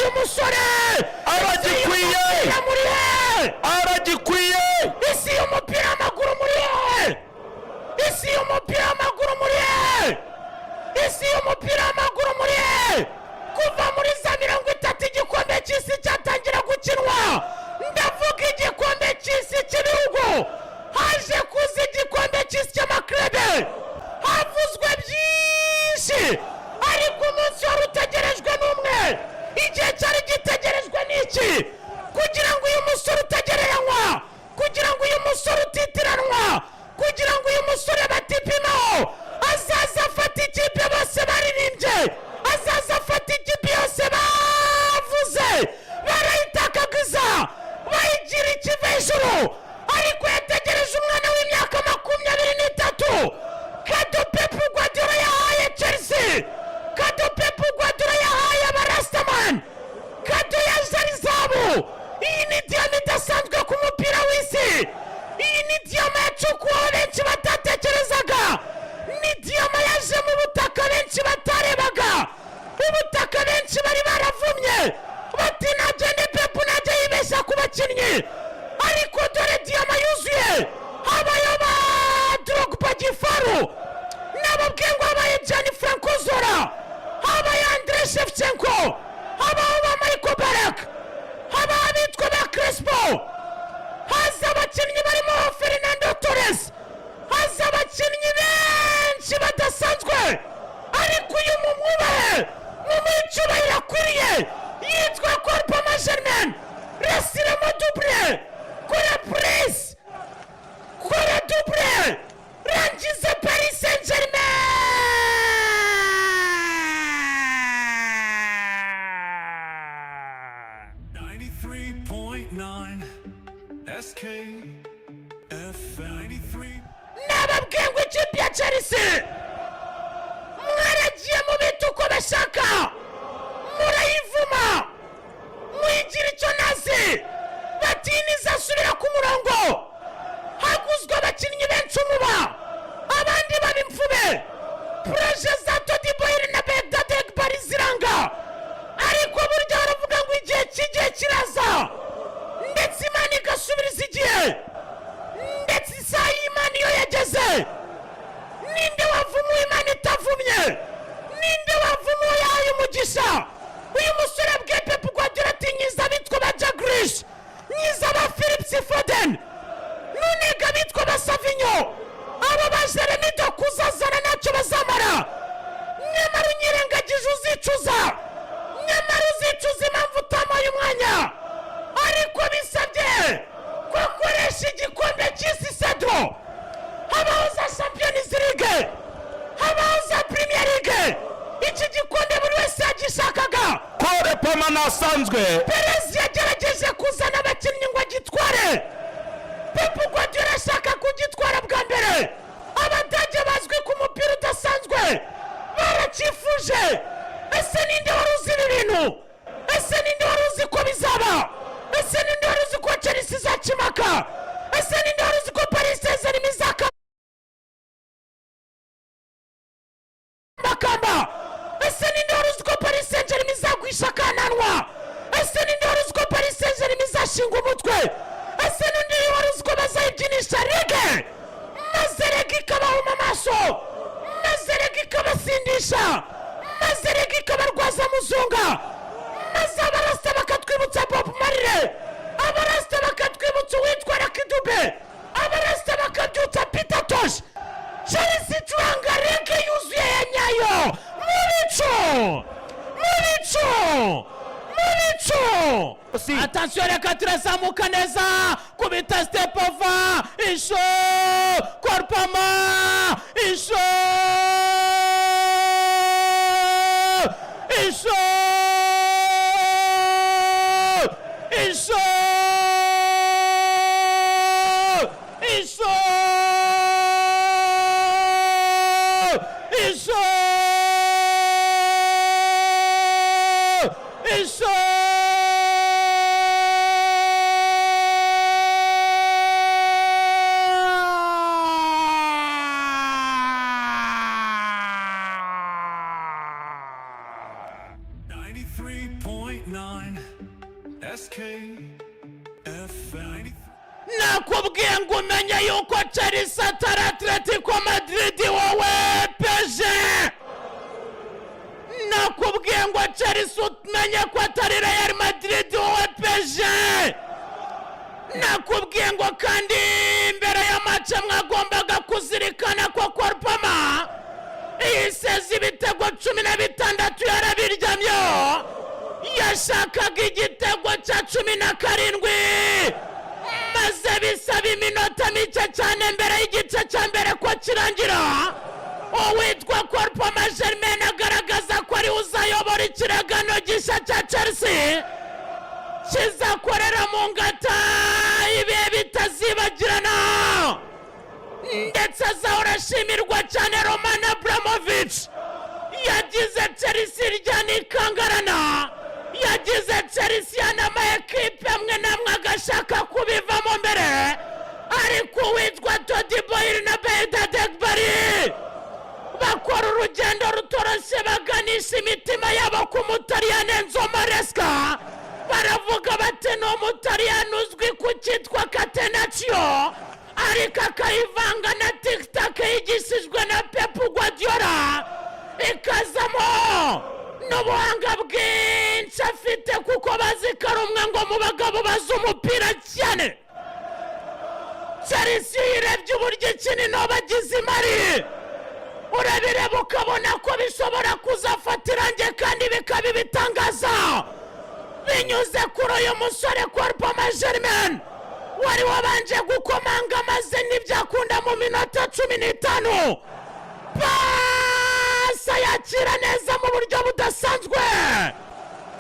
uyu musore aragikwiye muri he aragikwiye isi y'umupira w'amaguru muri he isi y'umupira w'amaguru muri he isi y'umupira w'amaguru muri he kuva muri za 30 igikombe cy'isi cyatangira gukinwa ndavuga igikombe cy'isi cy'ibihugu haje kuza igikombe cy'isi cy'amaklebe havuzwe byinshi ariko umunsi wari utegerejwe n'umwe igihe cyari gitegerejwe n'iki kugira ngo uyu musore utagereranywa kugira ngo uyu musore utitiranwa kugira ngo uyu musore batipimaho azaza afata ikipe bose baririmbye azaza afata ikipe yose bavuze barayitakagiza bayigira ikive hejuru ariko yategereje umwana w'imyaka 23 Kado Pep Guardiola yahaye Chelsea Kado Pep Guardiola yahaye abarastaman Kado ya Zarizabu iyi ni diyama idasanzwe ku mupira w'isi iyi ni diyama yacukuweho benshi batatekerezaga ni diyama yaje mu butaka benshi batarebaga ubutaka benshi bari baravumye bati nagende Pep najya yibeshya ku bakinnyi ariko dore diyama yuzuye habayo ba Drogba Gifaru nababwiye ngo habaye Gianni Franco Zola habaye Andrei Shevchenko habaho ba Michael Ballack habaho abitwa ba Crespo haza abakinnyi barimo Fernando Torres haza abakinnyi benshi badasanzwe ariko uyu mumwubahe mumucyubahiro akwiriye yitwa Corpa Germain resiremo double kora press kora double rangiza Paris Saint-Germain 93.9 SK FM 93 nababwiye ngo ikipe ya Chelsea mwaragiye mu bintu uko bashaka murayivuma muyigira icyo nazi batiniza asubira ku murongo haguzwe abakinnyi benshi umuba abandi baba imfube proje za Todi Boyle na Begdad Bari ziranga ariko burya baravuga ngo igihe kigiye kiraza ndetse Imana igasubiriza igihe ndetse isaha y'Imana iyo yageze ninde wavumuye Imana itavumye ninde wavumuye yahaye umugisha uyu musore bwe Pep Guardiola ati nyiza bitwa ba Jack Grealish nyiza ba Phillips Foden nunega bitwa ba Savinho abo ba Jeremy Doku uzazana ntacyo bazamara nyamara unyirengagije uzicuza nyamara uzicuza impamvu utamaye umwanya ariko bisabye ko akoresha igikombe cy'isi Cedro habaho za Champions League habaho za Premier League iki gikombe buri wese yagishakaga kore pamana asanzwe Perez yagerageje kuzana abakinnyi ngo agitware Pep Guardiola ashaka kugitwara bwa mbere abadage bazwi ku mupira udasanzwe baracyifuje ese ninde wari uzi ibi bintu ese ninde wari uzi ko bizaba ese ninde wari uzi ko Chelsea izakimaka ese ninde wari uzi ko Paris Saint-Germain izakamba ese ninde wari uzi ko Paris Saint-Germain izagwisha kananwa ese ninde wari uzi ko Paris Saint-Germain izashinga umutwe ese ninde wari uzi ko bazayibyinisha rege maze rege ikabahuma amaso maze rege ikabasindisha maze rege ikabarwaza muzunga maze abarasta bakatwibutsa Bob Marley abarasta bakatwibutsa uwitwa Lucky Dube abarasta bakabyutsa Peter Tosh Chelsea icuranga rege yuzuye ya nyayo Murico attention reka turazamuka neza kubita step over isho Korpama isho 93.9 SKFM. nakubwiye ngo umenye yuko Chelsea atari Atletico Madrid wowe peje. nakubwiye ngo Chelsea umenye ko atari Real Madrid wowe peje. nakubwiye ngo kandi imbere ya match mwagombaga kuzirikana ko Korpama iseze ibitego 16 yarabiryamyo, yashakaga igitego cya 17 maze bisaba iminota mike cyane mbere y'igice cya mbere ko kirangira. uwitwa Korpama Germain agaragaza ko ari uzayobora ikiragano gishya cya Chelsea kizakorera mu ngata ibihe bitazibagirana, ndetse azahora ashimirwa cyane. Roman Abramovich yagize Chelsea ryanikangarana, yagize Chelsea y'ama ekipe amwe namwe agashaka kubivamo mbere, ariko uwitwa Todi Boyle na Behdad Eghbari bakora urugendo rutoroshye baganisha imitima yabo ku mutaliyani Enzo Maresca. baravuga bati ni umutaliyani uzwi ku cyitwa Catenaccio, ariko akayivanga na TikTok yigishijwe na Pep Guardiola, ikazamo n'ubuhanga bwinshi afite kuko bazi ko ari umwe ngo mu bagabo bazi umupira cyane. Chelsea yirebye uburyo ikinino bagize imari, urabireba ukabona ko bishobora kuzafata irange kandi bikaba ibitangaza binyuze kuri uyu musore Korpama Germain wari wabanje gukomanga maze ntibyakunda mu minota 15. Pasa yakira neza mu buryo budasanzwe,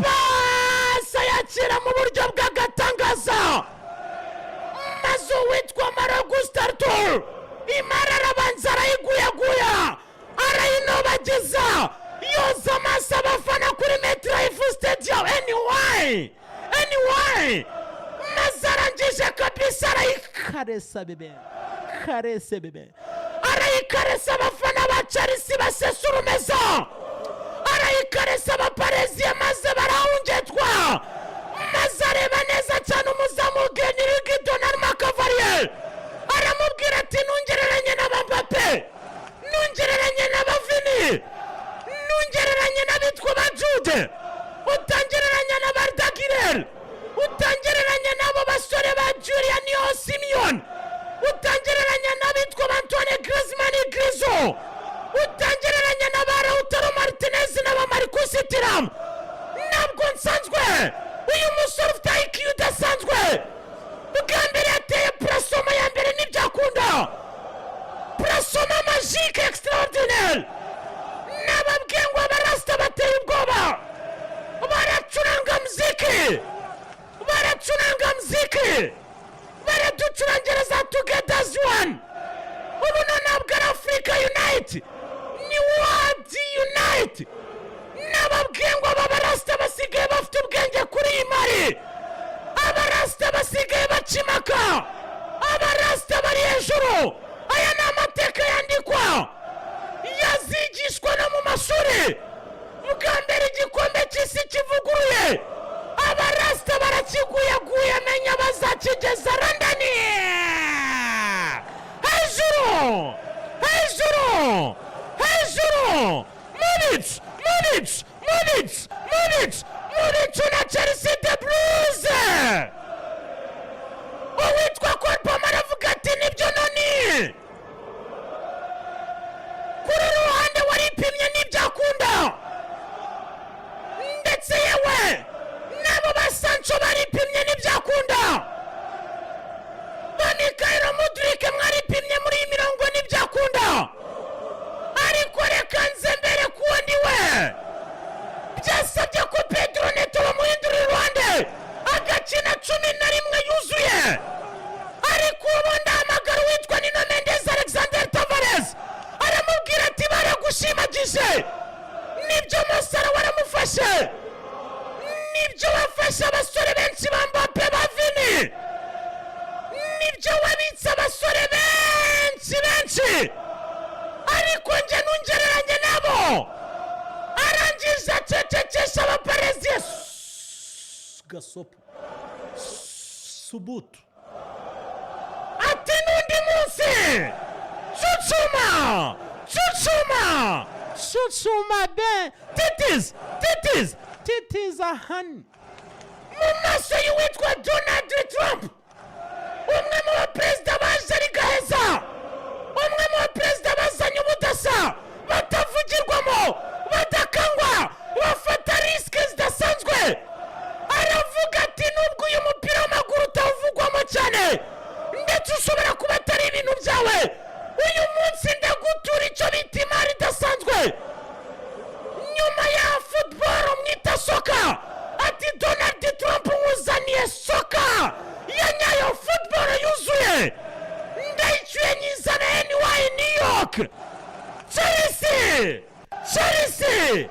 pasa yakira mu buryo bw'agatangaza, maze uwitwa Maragusta Arthur imara arabanza arayiguyaguya arayinobagiza yoza amaso abafana kuri MetLife Stadium. Anyway maze arangije kabisa arayikaresa bebe, karese bebe, arayikaresa abafana ba Chelsea basesa urumeza, arayikaresa abapareziye maze barahungetwa, maze areba neza cyane umuzamu Generique Donnarumma Cavalier aramubwira ati nungereranye n'Abampape, nungereranye n'Abavini, nungereranye n'abitwa ba Jude, utangereranye n'Abardagirel, utangereranye n'abo basore ba Julian Simeone, utangereranye n'abitwa ba Antoine Griezmann Grizo, utangereranye n'aba Lautaro Martinez n'aba Marcus Thuram. ntabwo nsanzwe uyu musore ufite IQ udasanzwe, bwa mbere yateye Prasoma ya mbere ntibyakunda, Prasoma magique extraordinaire. nababwiye ngo abarasta bateye ubwoba, baracuranga muziki, baraducurangira za Together as One. ubu ntabwo ari Africa Unite, ni World Unite. nababwiye ngo aba barasta basigaye bafite ubwenge kuri iyi mari, abarasta basigaye bacimaka, abarasta bari hejuru. aya ni amateka yandikwa, yazigishwa no mu mashuri. bwa mbere igikombe cy'isi kivuguruye abarasta barakiguyaguye, menya bazakigeza London. hejuru Munich na Chelsea the Blues. uwitwa Korpama aravuga ati nibyo noni, kuri ruhande waripimye ntibyakunda, ndetse yewe nabo ba Sancho baripimye ntibyakunda, ba Mikhail Mudryk mwaripimye muri iyi mirongo ntibyakunda, ariko reka nze mbere kuwo ndiwe. byasabye ko Pedro Neto bamuhindurira iruhande agakina 11 yuzuye, ariko ubundi ahamagara uwitwa Nuno Mendes Alexander Tavares aramubwira ati baragushimagije. nibyo Mosara waramufashe, nibyo wafashe abasore benshi ba Mbappe ba Vini, nibyo wabitse abasore benshi, ariko nje nungereranye nabo. arangije acecekesha abapare gasopo subutu ati n'undi munsi chuchuma de titiz ahani mu maso y'uwitwa Donald Trump, umwe mu baperezida baje ari gaheza, umwe mu baperezida bazanye ubudasa batavugirwamo badakangwa bafata risike zidasanzwe. Aravuga ati nubwo uyu mupira w'amaguru utavugwamo cyane ndetse ushobora kuba atari ibintu byawe, uyu munsi ndagutura icyo bita imari idasanzwe nyuma ya football mwita soka. Ati Donald Trump muzaniye soka ya nyayo, football yuzuye, ndayishyuye nyizana NY New York. Chelsea